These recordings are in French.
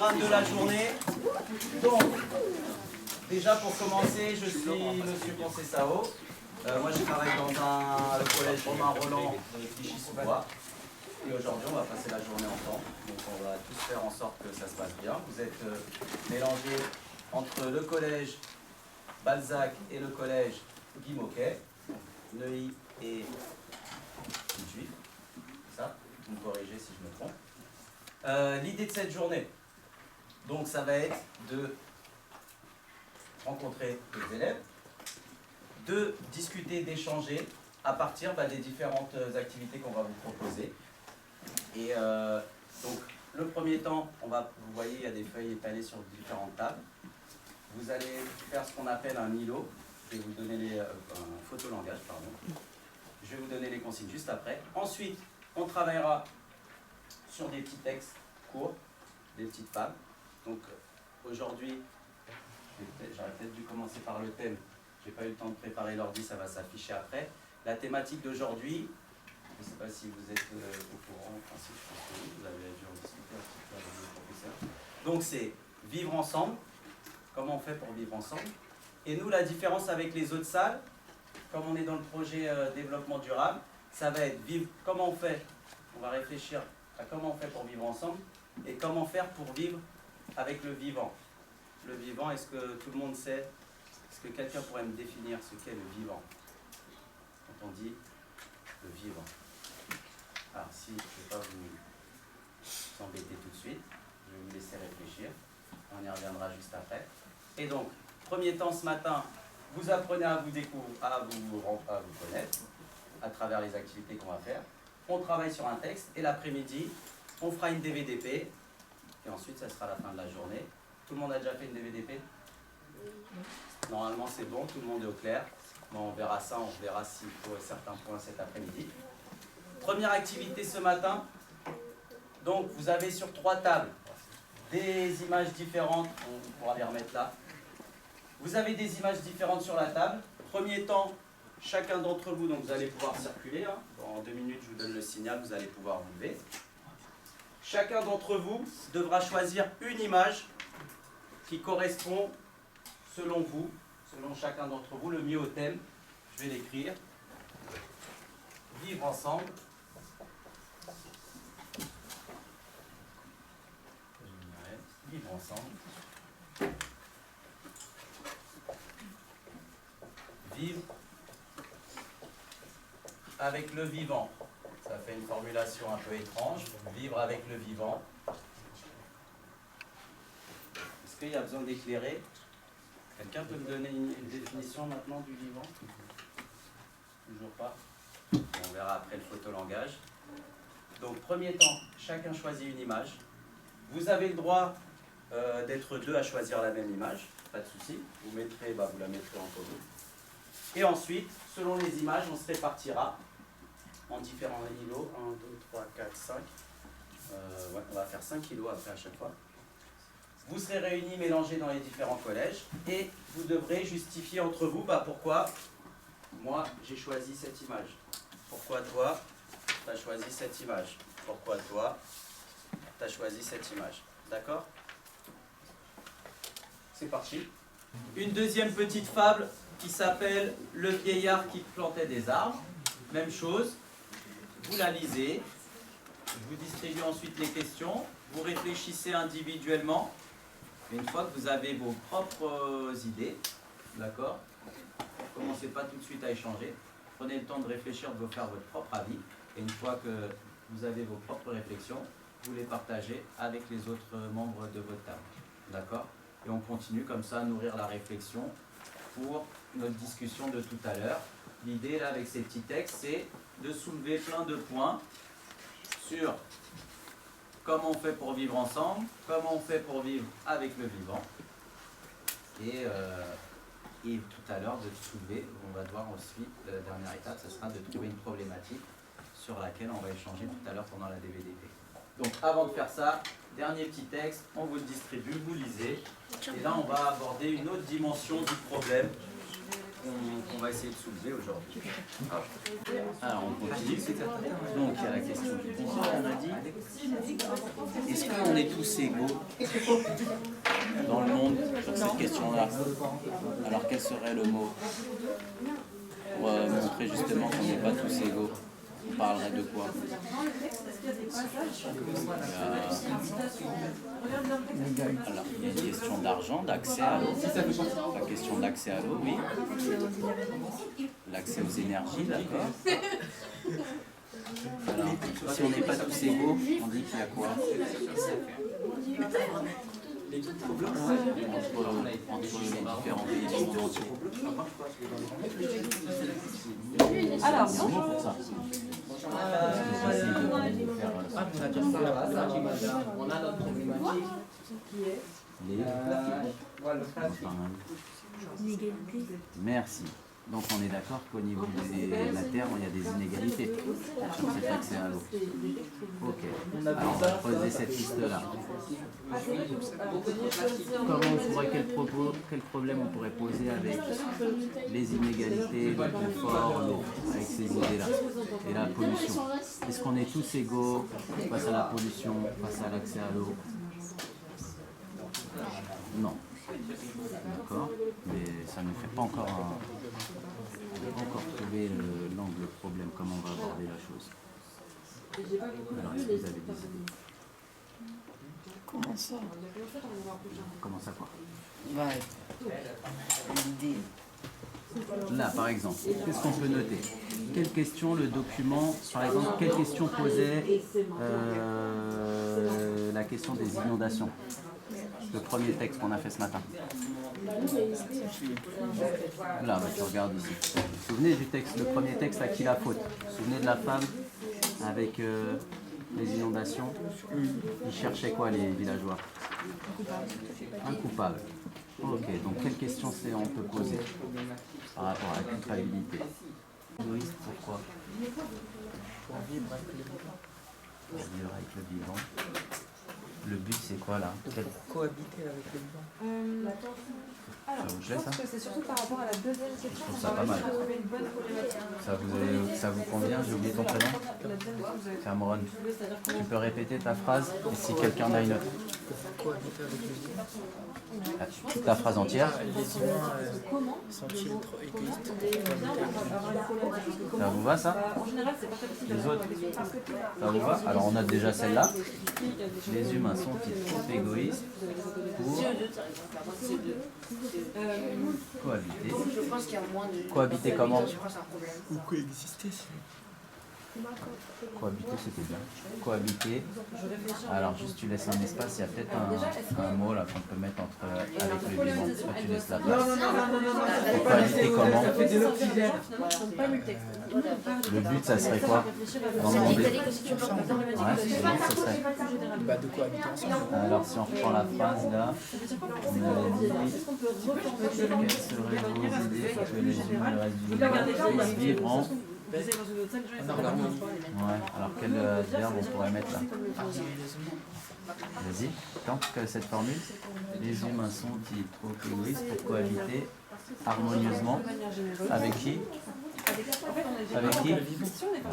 programme de la journée. Donc, déjà pour commencer, je suis Monsieur Concessao. Moi je travaille dans le collège Romain Roland de Clichy-sous-Bois. Et aujourd'hui on va passer la journée ensemble. Donc on va tous faire en sorte que ça se passe bien. Vous êtes mélangés entre le collège Balzac et le collège Guy Môquet, Neuilly et Juif. C'est ça? Vous me corrigez si je me trompe. L'idée de cette journée, donc ça va être de rencontrer les élèves, de discuter, d'échanger à partir des différentes activités qu'on va vous proposer. Et donc le premier temps, vous voyez, il y a des feuilles étalées sur différentes tables. Vous allez faire ce qu'on appelle un îlot. Je vais vous donner un photolangage, pardon. Je vais vous donner les consignes juste après. Ensuite, on travaillera sur des petits textes courts, des petites fables. Donc aujourd'hui, j'aurais peut-être dû commencer par le thème. Je n'ai pas eu le temps de préparer l'ordi, ça va s'afficher après. La thématique d'aujourd'hui, je ne sais pas si vous êtes au courant, enfin si je pense que oui, vous avez dû en discuter un petit peu avec le professeur. Donc c'est vivre ensemble, comment on fait pour vivre ensemble. Et nous, la différence avec les autres salles, comme on est dans le projet développement durable, ça va être vivre, comment on fait, on va réfléchir à comment on fait pour vivre ensemble et comment faire pour vivre avec le vivant. Le vivant, est-ce que tout le monde sait, est-ce que quelqu'un pourrait me définir ce qu'est le vivant? Quand on dit le vivant. Alors si je ne vais pas vous embêter tout de suite, je vais vous laisser réfléchir, on y reviendra juste après. Et donc, premier temps ce matin, vous apprenez à vous découvrir, à vous connaître, à travers les activités qu'on va faire. On travaille sur un texte, et l'après-midi, on fera une DVDP, et ensuite ça sera la fin de la journée. Tout le monde a déjà fait une DVDP? Normalement c'est bon, tout le monde est au clair. Bon, on verra ça, on verra s'il faut certains points cet après-midi. Première activité ce matin. Donc vous avez sur 3 tables des images différentes, on pourra les remettre là. Vous avez des images différentes sur la table. Premier temps, chacun d'entre vous, donc vous allez pouvoir circuler. Dans 2 minutes, je vous donne le signal, vous allez pouvoir vous lever. Chacun d'entre vous devra choisir une image qui correspond, selon vous, selon chacun d'entre vous, le mieux au thème. Je vais l'écrire. Vivre ensemble. Vivre ensemble. Vivre avec le vivant. Ça fait une formulation un peu étrange. Vivre avec le vivant. Est-ce qu'il y a besoin d'éclairer? Quelqu'un peut me donner une définition maintenant du vivant? Toujours pas. On verra après le photolangage. Donc, premier temps, chacun choisit une image. Vous avez le droit d'être 2 à choisir la même image. Pas de souci. Vous la mettrez en commun. Et ensuite, selon les images, on se répartira en différents îlots. 1, 2, 3, 4, 5. On va faire 5 îlots après à chaque fois. Vous serez réunis, mélangés dans les différents collèges. Et vous devrez justifier entre vous pourquoi moi j'ai choisi cette image. Pourquoi toi, tu as choisi cette image. Pourquoi toi, tu as choisi cette image. D'accord? C'est parti. Une deuxième petite fable qui s'appelle « Le vieillard qui plantait des arbres ». Même chose, vous la lisez, je vous distribue ensuite les questions, vous réfléchissez individuellement. Une fois que vous avez vos propres idées, d'accord, ne commencez pas tout de suite à échanger. Prenez le temps de réfléchir, de vous faire votre propre avis. Et une fois que vous avez vos propres réflexions, vous les partagez avec les autres membres de votre table. D'accord? Et on continue comme ça à nourrir la réflexion pour notre discussion de tout à l'heure. L'idée là avec ces petits textes, c'est de soulever plein de points sur comment on fait pour vivre ensemble, comment on fait pour vivre avec le vivant. Et tout à l'heure de soulever, on va voir ensuite, la dernière étape, ce sera de trouver une problématique sur laquelle on va échanger tout à l'heure pendant la DVDP. Donc avant de faire ça, dernier petit texte, on vous le distribue, vous lisez. Et là on va aborder une autre dimension du problème qu'on va essayer de soulever aujourd'hui. Alors on continue. Donc il y a la question du contrôle, on a dit. Est-ce qu'on est tous égaux dans le monde sur cette question-là? Alors quel serait le mot pour montrer justement qu'on n'est pas tous égaux? On parlerait de quoi? Alors, il y a une question d'argent, d'accès à l'eau. La question d'accès à l'eau, oui. L'accès aux énergies, d'accord. Alors, si on n'est pas tous égaux, on dit qu'il y a quoi? Entre les différents pays du monde. Alors, on a notre problématique qui est Merci. Donc on est d'accord qu'au niveau de la Terre, il y a des inégalités sur cet accès à l'eau. Ok. Alors on va poser cette liste-là. Quel problème on pourrait poser avec les inégalités, le confort, l'eau, avec ces idées-là? Et la pollution. Est-ce qu'on est tous égaux face à la pollution, face à l'accès à l'eau? Non. D'accord. Mais ça ne fait pas encore trouver l'angle problème, comment on va aborder la chose. Alors, est-ce que vous avez des idées? comment ça? Comment ça quoi? Ouais. L'idée. Là, par exemple, qu'est-ce qu'on peut noter? Quelle question le document, par exemple, quelle question posait la question des inondations? Le premier texte qu'on a fait ce matin. Là, tu regardes ici. Vous vous souvenez du texte, le premier texte, à qui la faute? Vous vous souvenez de la femme avec les inondations? Ils cherchaient quoi, les villageois? Un coupable. Ok, donc quelle question on peut poser par rapport à la culpabilité? Égoïste, pourquoi? Pour vivre avec le vivant. Le but c'est quoi là? cohabiter avec le vivant. Alors, je pense que c'est surtout par rapport à la deuxième question. Je trouve ça pas mal. Une bonne problématique. Ça vous convient? J'ai oublié ton prénom? La deuxième question, vous avez Cameron. c'est-à-dire Tu peux répéter ta phrase et si quelqu'un a une autre? Cohabiter avec le vivant. Toute la phrase entière. Les humains sont-ils trop égoïstes? Ça vous va ça? En général, c'est pas facile. Les autres? Ça vous va? Alors on a déjà celle-là. Les humains sont-ils trop égoïstes pour cohabiter? Je pense qu'il y a moins de... Cohabiter comment? Ou coexister. Cohabiter c'était bien. Cohabiter. Alors juste tu laisses un espace, il y a peut-être un mot là qu'on peut mettre entre avec le vivant. Toi tu laisses la place. Pour cohabiter comment? Le but ça serait quoi? Dans le monde. Ouais, le but ça serait. Bah, de cohabiter ensemble. Alors si on reprend la phrase là, on a dit quelles seraient vos idées pour que les humains le reste du monde puissent vivre en... Ouais, alors quel verbe on pourrait mettre là? Vas-y, tente cette formule. Les humains sont-ils trop égoïstes pour cohabiter harmonieusement? Avec qui? Avec qui?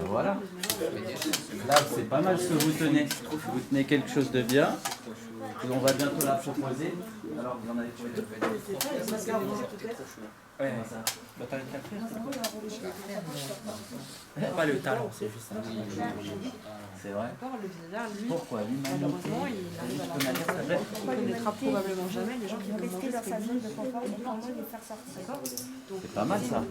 Voilà. Là, c'est pas mal ce que vous tenez. Vous tenez quelque chose de bien. Et on va bientôt la proposer. Alors, vous en avez trouvé deux. Ouais. Bah, t'as qu'à le faire. Pas le talent, c'est juste ça. C'est vrai. Lui, Pourquoi l'humanité? malheureusement, il ne connaîtra probablement jamais les gens qui vont Rester demander dans ce sa que zone de confort et comment les faire sortir. C'est pas mal ça.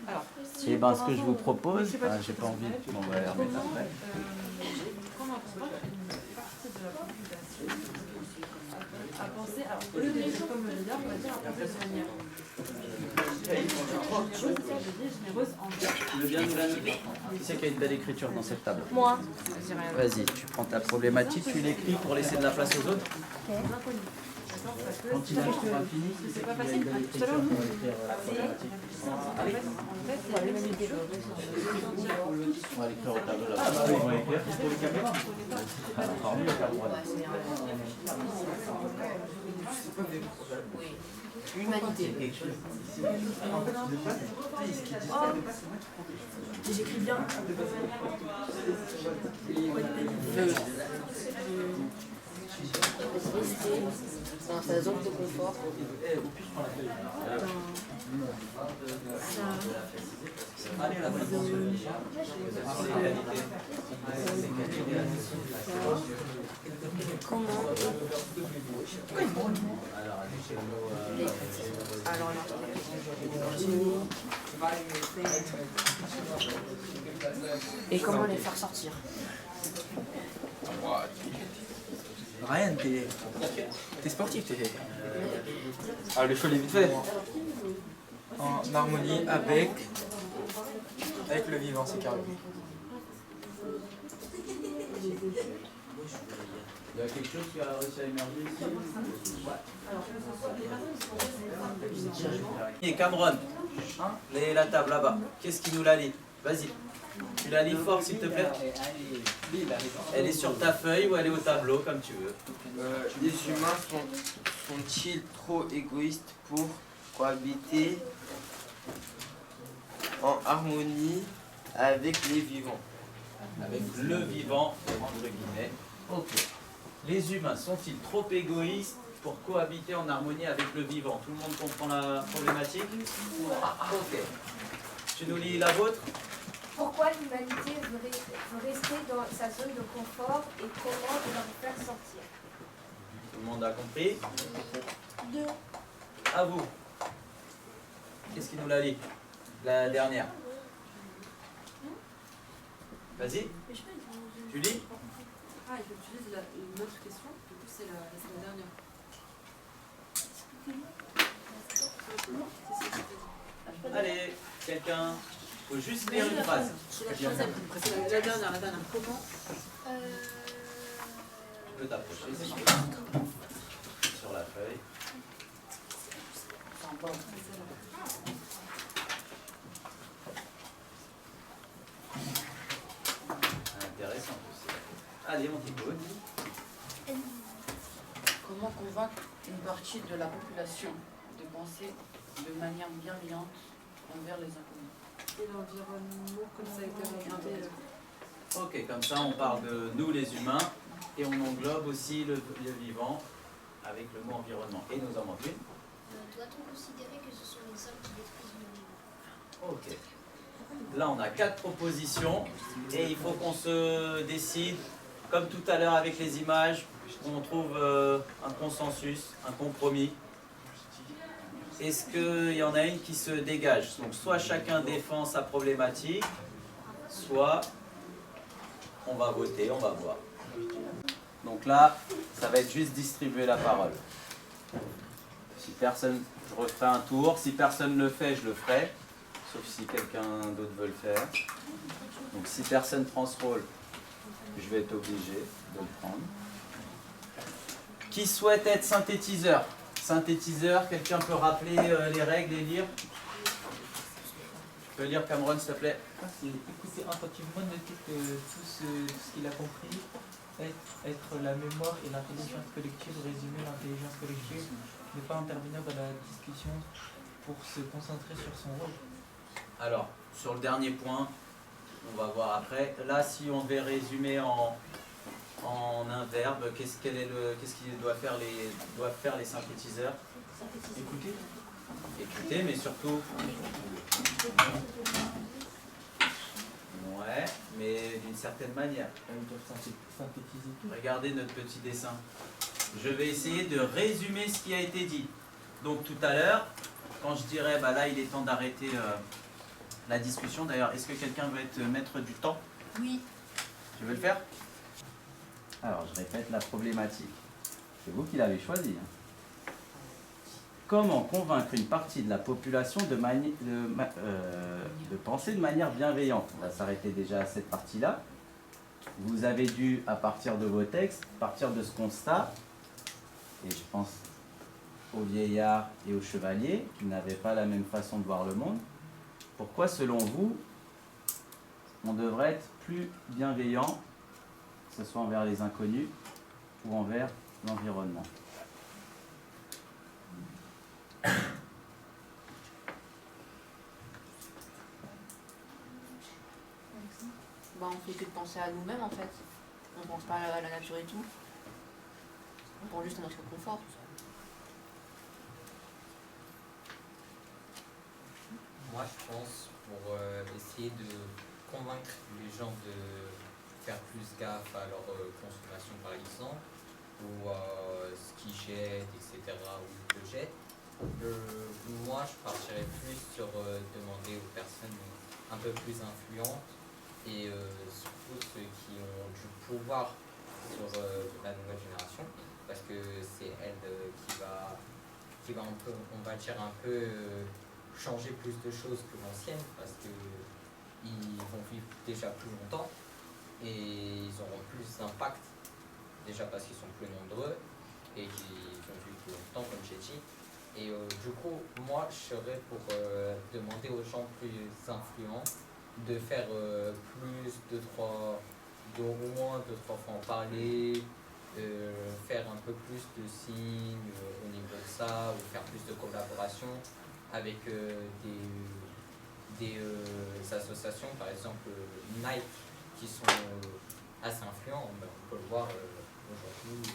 Alors, Et ben ce que je vous propose, j'ai pas envie, on va les remettre après. comment on peut une partie de la population à penser, alors au lieu d'être comme le leader, on va dire à penser de manière généreuse en Tu veux bien nous la noter? Qui c'est qui a une belle écriture dans cette table? Moi. Vas-y, tu prends ta problématique, tu l'écris pour laisser de la place aux autres. Quand il a fini, c'est pas facile. Tout à l'heure, nous, en fait, c'est la même idée. on va l'écrire au tableau là. On va l'écrire pour les caméras. Encore mieux, L'humanité. J'écris bien. Rester dans sa zone de confort. Comment alors là, et comment les faire sortir? Ryan, t'es sportif, t'es. Ah, le choix est vite fait. En harmonie avec le vivant, c'est carré. Il y a quelque chose qui a réussi à émerger ici. Et Cameron, la table là-bas, qu'est-ce qui nous la lit? Vas-y, tu la lis fort s'il te plaît. Elle est sur ta feuille ou elle est au tableau, comme tu veux. Les humains sont-ils trop égoïstes pour cohabiter en harmonie avec les vivants? Avec le vivant, entre guillemets. Ok. Les humains sont-ils trop égoïstes pour cohabiter en harmonie avec le vivant? Tout le monde comprend la problématique? Ok. Tu nous lis la vôtre? Pourquoi l'humanité veut rester dans sa zone de confort et comment on va vous faire sortir? Tout le monde a compris? À vous. Qu'est-ce qui nous la lit? La dernière. Vas-y. Tu lis? Ah, il faut que tu lises une autre question. Du coup, c'est la semaine dernière. Allez, quelqu'un. Il faut juste lire une phrase. La dernière. Comment Tu peux t'approcher sur la feuille. Intéressant aussi. Allez, on t'écoute. Comment convaincre une partie de la population de penser de manière bienveillante envers les inconnus? Et l'environnement, comme ça a été regardé. Ok, comme ça on parle de nous les humains et on englobe aussi le vivant avec le mot environnement. Et nous en manque une. Doit-on considérer que ce sont les hommes qui détruisent le monde? Ok. Là on a 4 propositions et il faut qu'on se décide, comme tout à l'heure avec les images, on trouve un consensus, un compromis. Est-ce qu'il y en a une qui se dégage? Donc soit chacun défend sa problématique, soit on va voter, on va voir. Donc là, ça va être juste distribuer la parole. Si personne, je referai un tour. Si personne ne le fait, je le ferai. Sauf si quelqu'un d'autre veut le faire. Donc si personne prend ce rôle, je vais être obligé de le prendre. Qui souhaite être synthétiseur? Synthétiseur, quelqu'un peut rappeler les règles et lire? Tu peux lire, Cameron, s'il te plaît? Écoutez attentivement, notez que tout ce qu'il a compris, être la mémoire et l'intelligence collective, résumer l'intelligence collective, ne pas intervenir dans la discussion pour se concentrer sur son rôle. Alors, sur le dernier point, on va voir après. Là, si on devait résumer en un verbe, qu'est-ce qu'ils doivent faire les synthétiseurs? Écoutez. Écouter, mais surtout... Ouais, mais d'une certaine manière. Ils doivent synthétiser tout. Regardez notre petit dessin. Je vais essayer de résumer ce qui a été dit. Donc tout à l'heure, quand je dirais, bah là il est temps d'arrêter la discussion. D'ailleurs, est-ce que quelqu'un veut être maître du temps? Oui. Tu veux le faire? Alors, je répète la problématique. C'est vous qui l'avez choisi. Comment convaincre une partie de la population de penser de manière bienveillante? On va s'arrêter déjà à cette partie-là. Vous avez dû, à partir de vos textes, partir de ce constat, et je pense aux vieillards et aux chevaliers, qui n'avaient pas la même façon de voir le monde. Pourquoi, selon vous, on devrait être plus bienveillant, que ce soit envers les inconnus ou envers l'environnement? on fait que de penser à nous-mêmes en fait. On pense pas à la nature et tout. On pense juste à notre confort. Moi, je pense pour essayer de convaincre les gens de faire plus gaffe à leur consommation par exemple, ou ce qu'ils jettent, etc., ou ils le jettent. Moi, je partirais plus sur demander aux personnes un peu plus influentes et surtout ceux qui ont du pouvoir sur la nouvelle génération, parce que c'est elle qui va un peu, on va dire un peu changer plus de choses que l'ancienne, parce que ils vont vivre déjà plus longtemps et ils auront plus d'impact, déjà parce qu'ils sont plus nombreux et qu'ils vont vivre plus longtemps, comme j'ai dit. Et du coup, moi, je serais pour demander aux gens plus influents de faire au moins 2-3 fois en parler, faire un peu plus de signes au niveau de ça, ou faire plus de collaboration avec des associations, par exemple Nike, qui sont assez influents. Ben, on peut le voir aujourd'hui,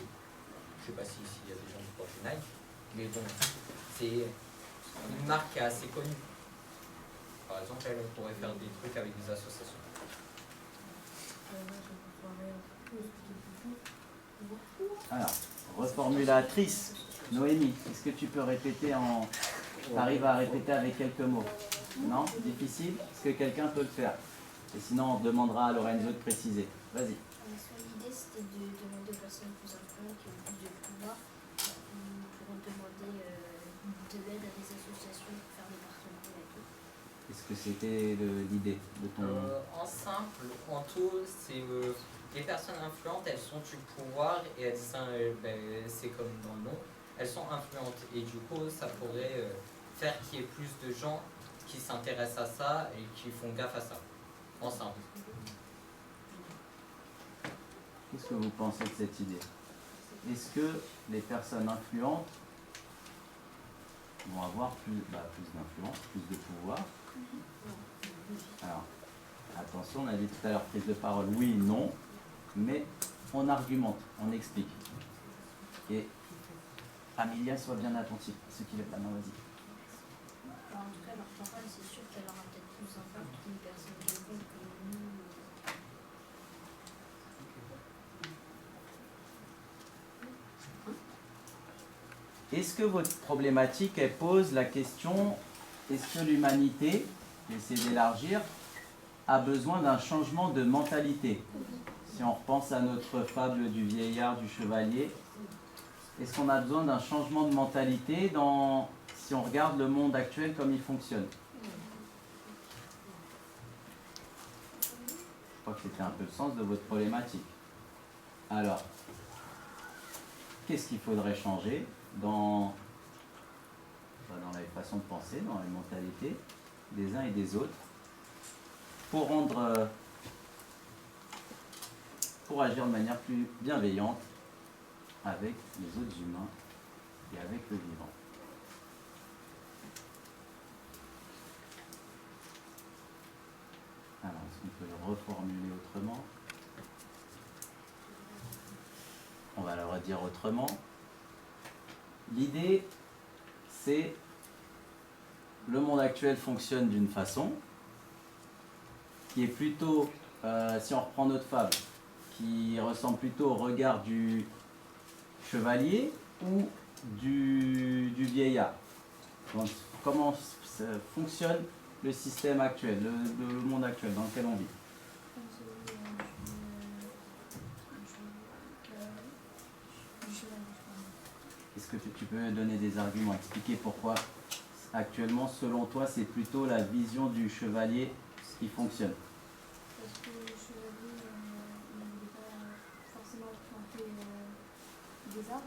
je ne sais pas s'il y a des gens qui portent Nike, mais bon, c'est une marque qui est assez connue. Par exemple, elle pourrait faire des trucs avec des associations. Alors, reformulatrice, Noémie, est-ce que tu peux répéter t'arrives à répéter avec quelques mots? Non? Difficile? Est-ce que quelqu'un peut le faire? Et sinon, on demandera à Lorenzo de préciser. Vas-y. L'idée, c'était de demander aux personnes plus influentes qui ont plus de pouvoir pour demander de l'aide à des associations pour faire des partenariats et tout. Est-ce que c'était l'idée de ton... En simple, en tout, c'est les personnes influentes, elles sont du pouvoir et elles c'est comme dans le nom, elles sont influentes et du coup ça pourrait faire qu'il y ait plus de gens qui s'intéressent à ça et qui font gaffe à ça, en simple. Qu'est-ce que vous pensez de cette idée? Est-ce que les personnes influentes vont avoir plus d'influence, plus de pouvoir? Alors, attention, on a dit tout à l'heure prise de parole, oui, non, mais on argumente, on explique. Et Amélia, sois bien attentive. Ceux qui lèvent la main, vas-y. En tout cas, leur parole, c'est sûr qu'elle aura peut-être plus d'impact qu'une personne quelconque comme nous. Est-ce que votre problématique, elle pose la question, est-ce que l'humanité, j'essaie d'élargir, a besoin d'un changement de mentalité? Si on repense à notre fable du vieillard, du chevalier, est-ce qu'on a besoin d'un changement de mentalité si on regarde le monde actuel comme il fonctionne? Je crois que c'était un peu le sens de votre problématique. Alors, qu'est-ce qu'il faudrait changer dans les façons de penser, dans les mentalités des uns et des autres, pour agir de manière plus bienveillante avec les autres humains et avec le vivant. Alors, est-ce qu'on peut le reformuler autrement? On va le redire autrement. L'idée, c'est le monde actuel fonctionne d'une façon qui est plutôt, si on reprend notre fable, qui ressemble plutôt au regard du chevalier ou du vieillard. Donc, comment fonctionne le système actuel, le monde actuel dans lequel on vit? Est-ce que tu peux donner des arguments, expliquer pourquoi actuellement, selon toi, c'est plutôt la vision du chevalier qui fonctionne? Parce que le chevalier, il ne voulait pas forcément planter des arbres.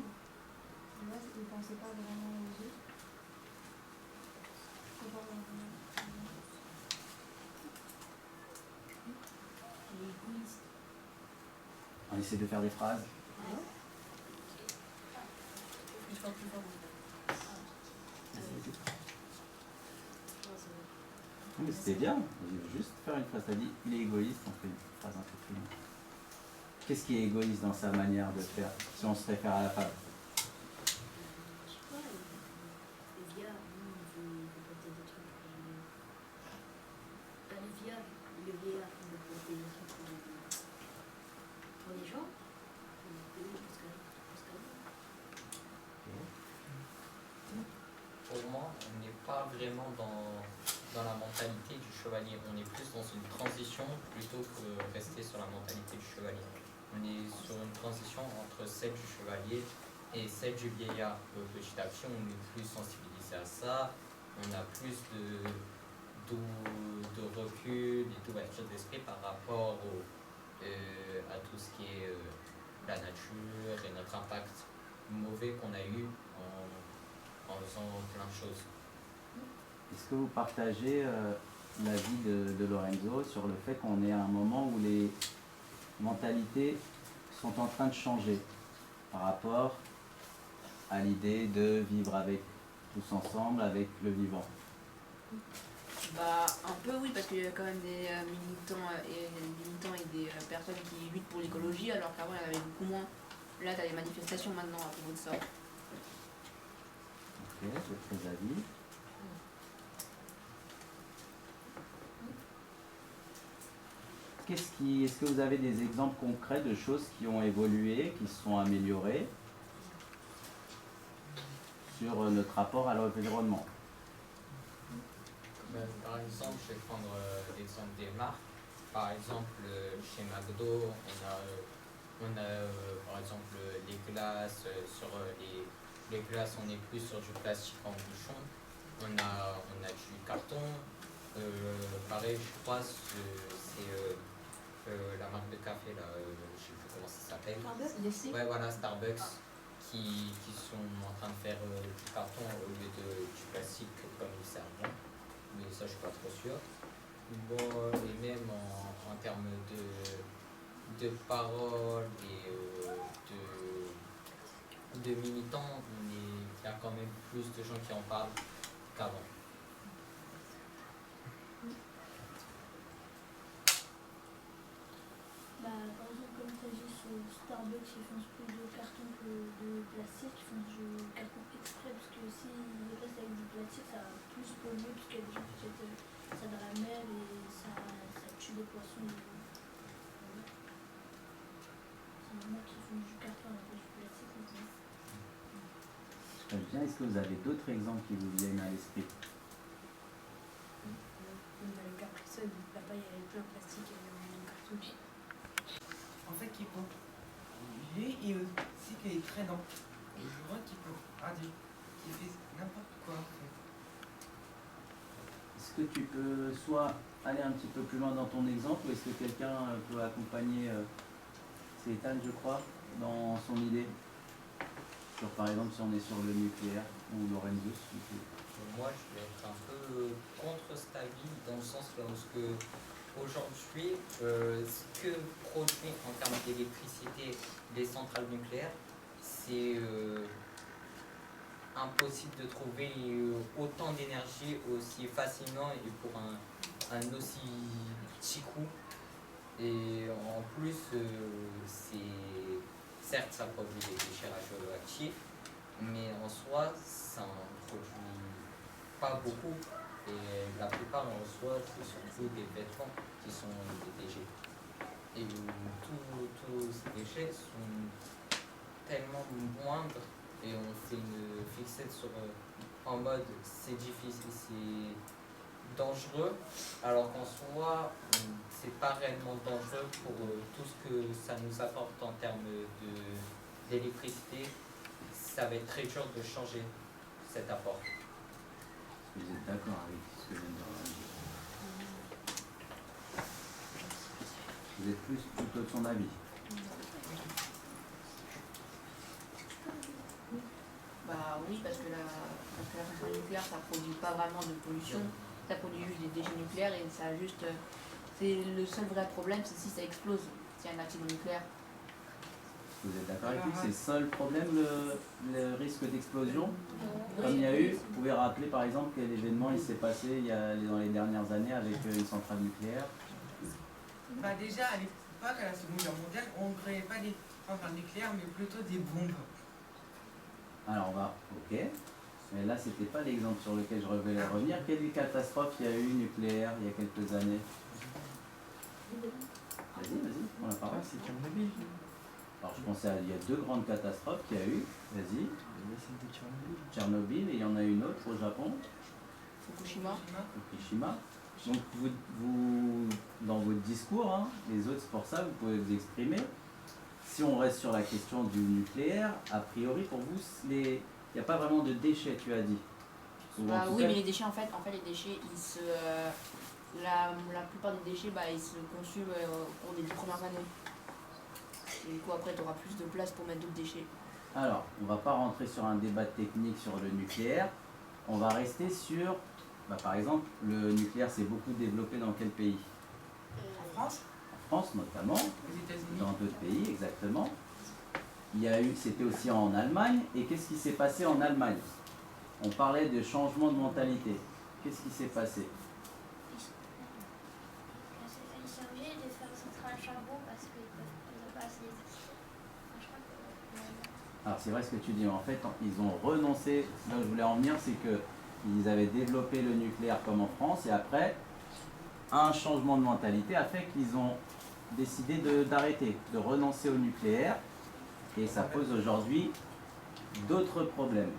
Là, il ne pensait pas vraiment aux autres. On essaie de faire des phrases. Mais c'était bien, je veux juste faire une phrase. T'as dit, il est égoïste, on fait une phrase un peu plus longue. Qu'est-ce qui est égoïste dans sa manière de faire, si on se réfère à la fable? Je sais pas, les gars, lui, il veut planter des trucs pas les vieillards, le vieillard, il veut planter des trucs pour les gens. Pour moi, on n'est pas vraiment dans la mentalité du chevalier. On est plus dans une transition plutôt que rester sur la mentalité du chevalier. On est sur une transition entre celle du chevalier et celle du vieillard. Petit à petit, on est plus sensibilisé à ça. On a plus de recul et d'ouverture d'esprit par rapport à tout ce qui est la nature et notre impact mauvais qu'on a eu en faisant plein de choses. Est-ce que vous partagez l'avis de Lorenzo sur le fait qu'on est à un moment où les mentalités sont en train de changer par rapport à l'idée de vivre avec tous ensemble, avec le vivant? Bah, un peu oui, parce qu'il y a quand même des militants et des personnes qui luttent pour l'écologie, alors qu'avant il y en avait beaucoup moins. Là, tu as des manifestations maintenant à propos de ça. Ok, d'autres avis? Est-ce que vous avez des exemples concrets de choses qui ont évolué, qui se sont améliorées sur notre rapport à l'environnement? Par exemple, je vais prendre l'exemple des marques. Par exemple, chez McDo, on a par exemple les glaces. Sur les glaces, on est plus sur du plastique en bouchon. On a du carton. Pareil, je crois, c'est la marque de café, là, je sais plus comment ça s'appelle. Starbucks. Ouais, voilà, Starbucks, qui sont en train de faire du carton au lieu du plastique comme ils servent. Mais ça, je suis pas trop sûr. Bon, et même en termes de paroles et de militants, il y a quand même plus de gens qui en parlent qu'avant. Par exemple, comme tu as dit, sur Starbucks, ils font plus de carton que de plastique, ils font du carton exprès, parce que s'ils restent avec du plastique, ça va plus polluer, parce qu'il y a des gens qui jettent ça dans la mer et ça tue les poissons. C'est normal qu'ils font du carton avec du plastique maintenant. Très bien. Est-ce que vous avez d'autres exemples qui vous viennent à l'esprit? Dans le Capri Sun, là-bas, il y avait plein de plastique et de carton. En fait, qui peut. Lui, il aussi qu'il est traînant. Et je vois qu'il peut radier. Il fait n'importe quoi, en fait. Est-ce que tu peux soit aller un petit peu plus loin dans ton exemple, ou est-ce que quelqu'un peut accompagner c'est Ethan, je crois, dans son idée sur, par exemple, si on est sur le nucléaire, ou Lorenzo, si tu veux. Moi, je vais être un peu contre cet avis, dans le sens là où aujourd'hui, ce que produit en termes d'électricité les centrales nucléaires, c'est impossible de trouver autant d'énergie aussi facilement et pour un aussi petit coût. Et en plus, certes, ça produit des déchets radioactifs, mais en soi, ça en produit pas beaucoup. Et la plupart en soi, c'est surtout des vêtements qui sont des déchets. Et tous ces déchets sont tellement moindres et on fait une fixette sur en mode c'est difficile, c'est dangereux, alors qu'en soi, c'est pas réellement dangereux pour tout ce que ça nous apporte en termes d'électricité. Ça va être très dur de changer cet apport. Vous êtes d'accord avec ce que je viens de dire? Vous êtes plus plutôt de son avis? Bah oui, parce que la centrale nucléaire, ça produit pas vraiment de pollution, ça produit juste des déchets nucléaires et ça a juste. C'est le seul vrai problème, c'est si ça explose, s'il y a un accident nucléaire. Vous êtes d'accord avec lui que c'est le seul problème, le risque d'explosion? Comme il y a eu, vous pouvez rappeler par exemple quel événement il s'est passé dans les dernières années avec une centrale nucléaire? Bah déjà, à l'époque, à la Seconde Guerre mondiale, on ne créait pas des centrales nucléaires, mais plutôt des bombes. Alors ok. Mais là, c'était pas l'exemple sur lequel je voulais revenir. Quelle catastrophe il y a eu nucléaire il y a quelques années? Vas-y, prends la parole. C'est Tchernobyl. Alors je pensais il y a deux grandes catastrophes qu'il y a eu. Vas-y. Tchernobyl et il y en a une autre au Japon. Fukushima. Donc vous dans votre discours, hein, les autres c'est pour ça, vous pouvez vous exprimer. Si on reste sur la question du nucléaire, a priori pour vous, il n'y a pas vraiment de déchets, tu as dit. Bah, oui, mais les déchets, en fait les déchets, la plupart des déchets, ils se consument au cours des 10 premières années. Et du coup, après, tu auras plus de place pour mettre d'autres déchets. Alors, on ne va pas rentrer sur un débat technique sur le nucléaire. On va rester sur, par exemple, le nucléaire s'est beaucoup développé dans quel pays? En France? En France notamment, Aux États-Unis. dans d'autres pays, exactement. C'était aussi en Allemagne. Et qu'est-ce qui s'est passé en Allemagne? On parlait de changement de mentalité. Qu'est-ce qui s'est passé? Ils sont obligés de faire une centrale à charbon parce qu'ils n'ont pas assez d'électricité. Je crois que... Alors c'est vrai ce que tu dis, en fait ils ont renoncé, là où je voulais en venir, c'est qu'ils avaient développé le nucléaire comme en France et après un changement de mentalité a fait qu'ils ont décidé d'arrêter, de renoncer au nucléaire et ça pose aujourd'hui d'autres problèmes.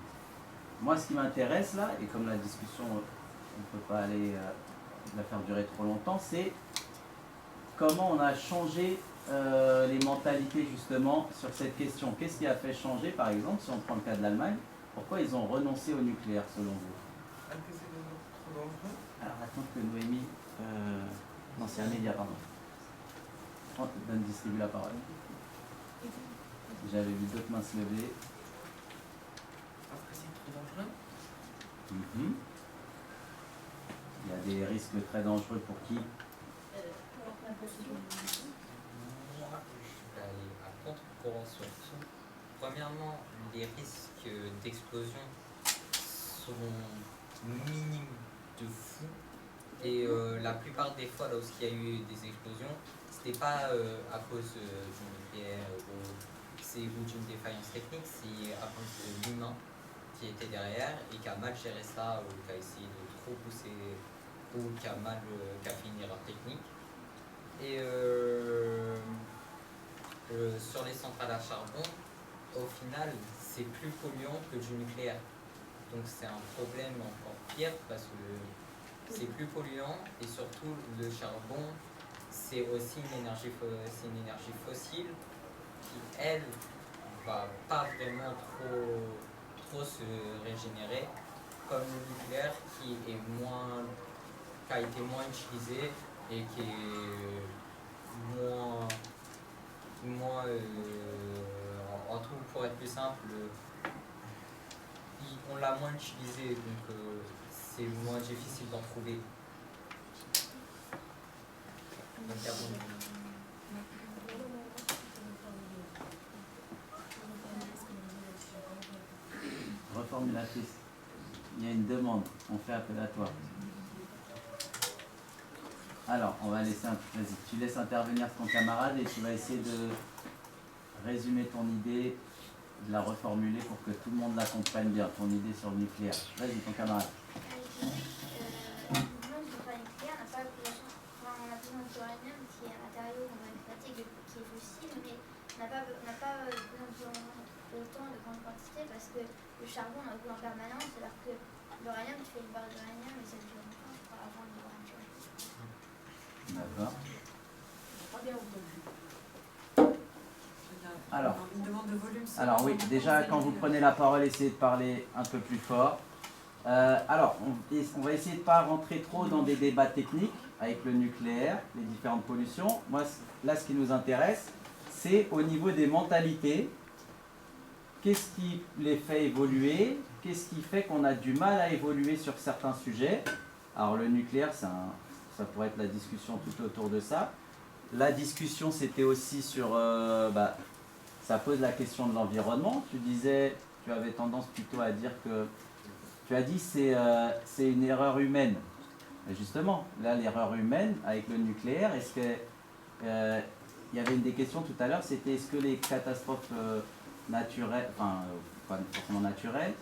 Moi ce qui m'intéresse là, et comme la discussion on ne peut pas aller la faire durer trop longtemps, c'est comment on a changé les mentalités justement sur cette question. Qu'est-ce qui a fait changer, par exemple, si on prend le cas de l'Allemagne, pourquoi ils ont renoncé au nucléaire selon vous? Parce que c'est trop dangereux. Alors attends que Noémie... Non, c'est Amélia, pardon. Distribue la parole. J'avais vu d'autres mains se lever. Parce que c'est trop dangereux. Il y a des risques très dangereux pour qui? Moi, je vais aller à contre-courant sur tout. Premièrement, les risques d'explosion sont minimes de fou. Et la plupart des fois, lorsqu'il y a eu des explosions, c'était pas à cause du nucléaire ou d'une défaillance technique, c'est à cause de l'humain qui était derrière et qui a mal géré ça ou qui a essayé de trop pousser ou qui a fait une erreur technique. Et sur les centrales à charbon, au final, c'est plus polluant que du nucléaire. Donc c'est un problème encore pire parce que c'est plus polluant et surtout le charbon, c'est aussi une énergie fossile qui, elle, va pas vraiment trop se régénérer comme le nucléaire qui a été moins utilisé et qui est moins en tout, pour être plus simple, on l'a moins utilisé, donc c'est moins difficile d'en trouver. Reformulatrice, il y a une demande, on fait appel à toi. Alors, on va laisser vas-y, tu laisses intervenir ton camarade et tu vas essayer de résumer ton idée, de la reformuler pour que tout le monde la comprenne bien, ton idée sur le nucléaire. Vas-y, ton camarade. Le mouvement du centrale nucléaire n'a pas besoin d'uranium qui est un matériau qu'on va exploiter qui est fossile, mais on n'a pas besoin autant de grande quantité parce que le charbon on a besoin en permanence alors que l'uranium, tu fais une barre d'uranium et ça dure longtemps, je crois, avant de l'uranium. D'accord. Pas bien entendu. Alors, Une demande de volume. Alors oui, déjà quand vous prenez la parole, essayez de parler un peu plus fort. Alors, on va essayer de ne pas rentrer trop dans des débats techniques avec le nucléaire, les différentes pollutions. Moi, là, ce qui nous intéresse, c'est au niveau des mentalités. Qu'est-ce qui les fait évoluer? Qu'est-ce qui fait qu'on a du mal à évoluer sur certains sujets? Alors, le nucléaire, ça pourrait être la discussion tout autour de ça. La discussion, c'était aussi sur... ça pose la question de l'environnement. Tu disais, tu avais tendance plutôt à dire que, tu as dit c'est une erreur humaine. Et justement, là l'erreur humaine avec le nucléaire, est-ce que il y avait une des questions tout à l'heure, c'était est-ce que les catastrophes naturelles, enfin pas forcément naturelles,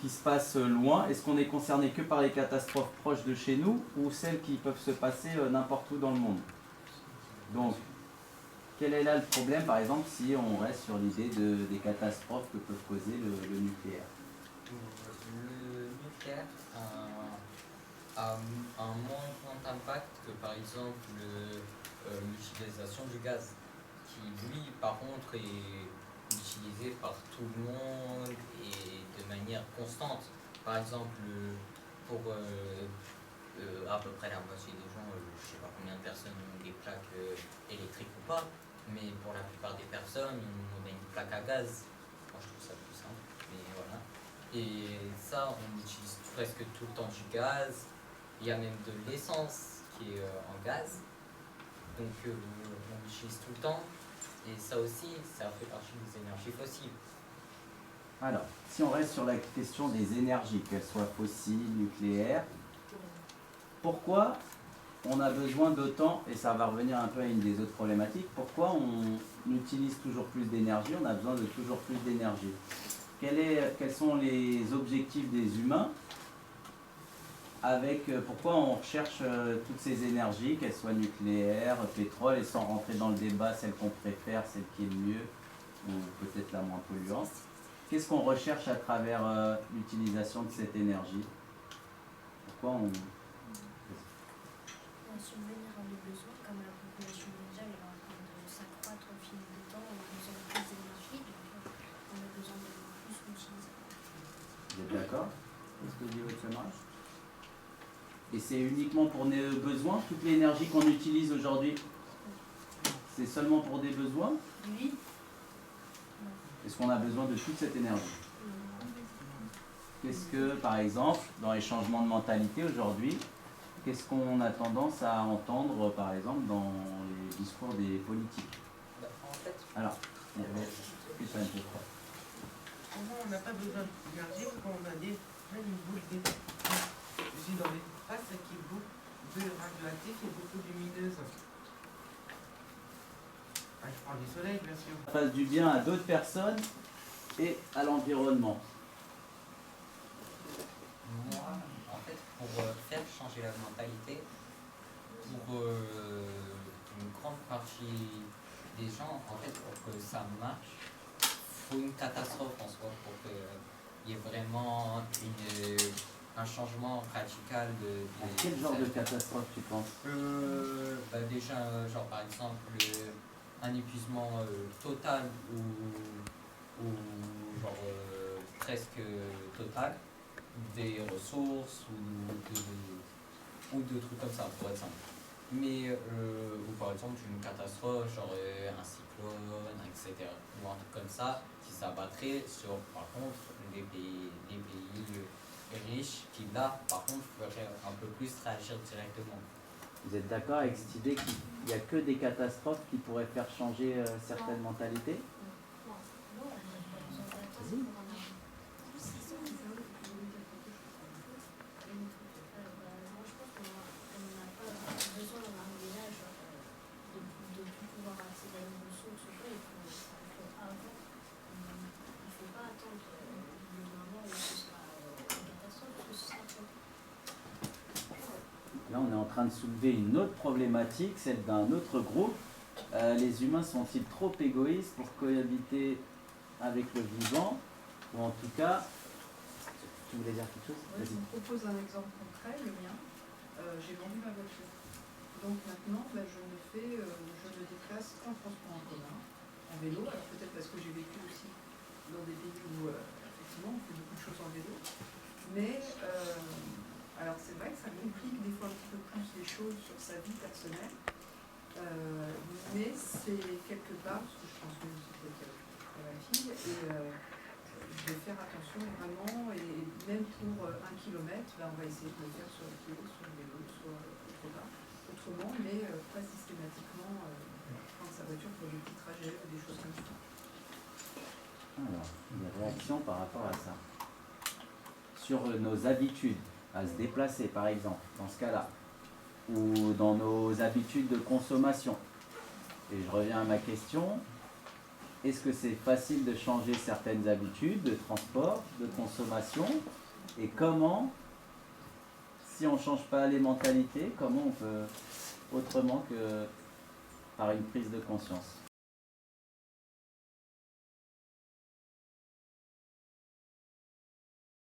qui se passent loin, est-ce qu'on est concerné que par les catastrophes proches de chez nous ou celles qui peuvent se passer n'importe où dans le monde? Donc, quel est là le problème, par exemple, si on reste sur l'idée des catastrophes que peut causer le nucléaire? Le nucléaire a un moins grand impact que par exemple l'utilisation du gaz, qui lui par contre est utilisé par tout le monde et de manière constante. Par exemple, pour à peu près la moitié des gens, je sais pas combien de personnes ont des plaques électriques ou pas, mais pour la plupart des personnes, on a une plaque à gaz. Moi je trouve ça plus simple, mais voilà. Et ça, on utilise presque tout le temps du gaz. Il y a même de l'essence qui est en gaz. Donc on l'utilise tout le temps. Et ça aussi, ça fait partie des énergies fossiles. Alors, si on reste sur la question des énergies, qu'elles soient fossiles, nucléaires, pourquoi on a besoin d'autant, et ça va revenir un peu à une des autres problématiques, pourquoi on utilise toujours plus d'énergie, on a besoin de toujours plus d'énergie? Quels sont les objectifs des humains avec pourquoi on recherche toutes ces énergies, qu'elles soient nucléaires, pétrole, et sans rentrer dans le débat, celle qu'on préfère, celle qui est le mieux, ou peut-être la moins polluante. Qu'est-ce qu'on recherche à travers l'utilisation de cette énergie? Pourquoi on... Subvenir à nos besoins, comme la population mondiale est en train de s'accroître au fil du temps, on a besoin de plus d'énergie, donc on a besoin de plus l'utiliser. Vous êtes d'accord? Qu'est-ce que dit votre marge? Et c'est uniquement pour nos besoins? Toute l'énergie qu'on utilise aujourd'hui, c'est seulement pour des besoins? Oui. Est-ce qu'on a besoin de toute cette énergie? Qu'est-ce que, par exemple, dans les changements de mentalité aujourd'hui, qu'est-ce qu'on a tendance à entendre, par exemple, dans les discours des politiques? En fait, Alors, il y avait plus un peu quoi. On n'a pas besoin d'énergie parce qu'on a même une boule j'ai dans l'espace qui est beaucoup de radioactif et beaucoup lumineuse. Ah, je parle du soleil, bien sûr. Ça fasse du bien à d'autres personnes et à l'environnement. moi, en fait, pour faire changer la mentalité, pour une grande partie des gens, en fait, pour que ça marche, il faut une catastrophe en soi pour qu'il y ait vraiment un changement radical À quel genre de catastrophe tu penses? Déjà, genre par exemple, un épuisement total ou genre presque total des ressources ou de trucs comme ça, pour être simple. Mais, ou par exemple une catastrophe, genre un cyclone, etc. Ou un truc comme ça, qui s'abattrait sur, par contre, des pays riches qui, là, par contre, feraient un peu plus réagir directement. Vous êtes d'accord avec cette idée qu'il n'y a que des catastrophes qui pourraient faire changer certaines mentalités? Non, on n'a pas besoin d'attendre Vas-y. pour en arriver. Moi, je pense qu'on n'a pas besoin d'en arriver là, genre, de tout pouvoir accéder à une ressource ou quoi, il faut avant. Il ne faut pas attendre le moment où ce sera une catastrophe, parce que ce sera trop. Là, on est en train de soulever une autre problématique, celle d'un autre groupe. Les humains sont-ils trop égoïstes pour cohabiter avec le vivant? Ou en tout cas, tu voulais dire quelque chose? Ouais, je vous propose un exemple concret, le mien. J'ai vendu ma voiture. Donc maintenant, je me déplace en transport en commun, en vélo. Alors peut-être parce que j'ai vécu aussi dans des pays où effectivement on fait beaucoup de choses en vélo. Mais alors c'est vrai que ça complique des fois un petit peu plus les choses sur sa vie personnelle. Mais c'est quelque part, parce que je pense que c'était pour ma fille, et je vais faire attention vraiment, et même pour 1 kilomètre, on va essayer de le faire sur le pied, sur le vélo, soit autrement, mais pas systématiquement prendre sa voiture pour des petits trajets ou des choses comme ça. Alors, des réactions par rapport à ça. Sur nos habitudes à se déplacer, par exemple, dans ce cas-là, ou dans nos habitudes de consommation. Et je reviens à ma question, est-ce que c'est facile de changer certaines habitudes de transport, de consommation? Et comment, si on ne change pas les mentalités, comment on peut autrement que par une prise de conscience?